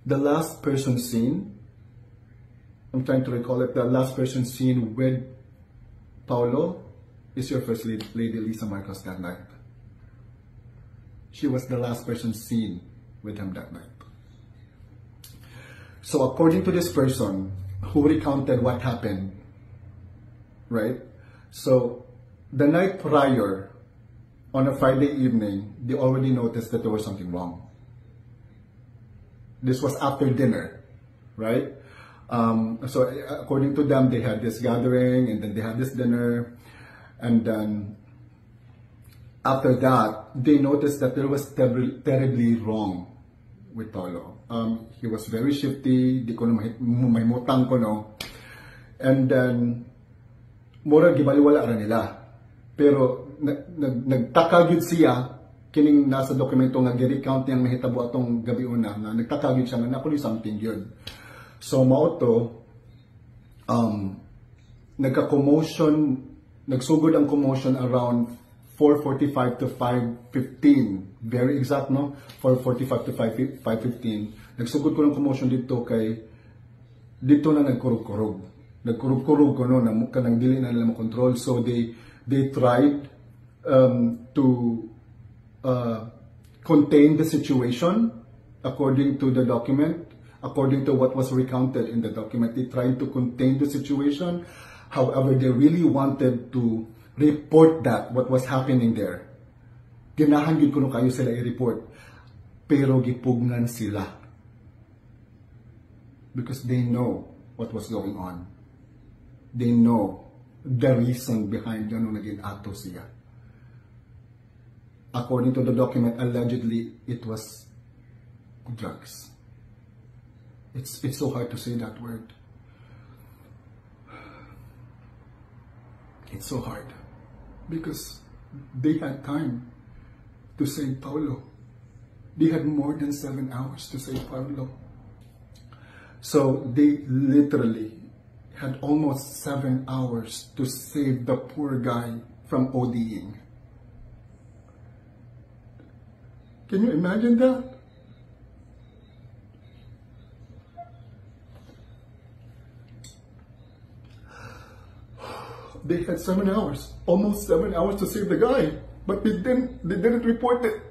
the last person seen, I'm trying to recall it, the last person seen with Paulo is your First Lady Lisa Marcos that night. She was the last person seen with him that night. So according to this person who recounted what happened, right? So the night prior, on a Friday evening, they already noticed that there was something wrong. This was after dinner, right? So according to them, they had this gathering and then they had this dinner. And then after that, they noticed that there was terribly wrong with Paulo. He was very shifty, di ko na mahimutang ko, no? And then, mura gibaliwala ra nila. Pero, nagtaka gyud siya, kining nasa dokumento nga gi-recount niyang nahitabo atong gabi una, na nagtaka gyud siya nga nakuli something yun. So, mauto, nagka-commotion, nagsugod ang commotion around 4:45 to 5:15. Very exact, no? 4:45 to 5:15. Nagsugod ko ng commotion dito kay dito na nagkurog-kurog. Nagkurog-kurog ko, no? Kanang dili na nila makontrol. So they tried to contain the situation according to the document, according to what was recounted in the document. They tried to contain the situation. However, they really wanted to report that, what was happening there. Ganahan gid kuno kayo sila i-report. Pero gipugnan sila. Because they know what was going on. They know the reason behind ano naging ato siya. According to the document, allegedly, it was drugs. It's so hard to say that word. It's so hard. Because they had time to save Paulo. They had more than 7 hours to save Paulo. So they literally had almost 7 hours to save the poor guy from ODing. Can you imagine that? They had 7 hours, almost 7 hours to save the guy, but they didn't report it.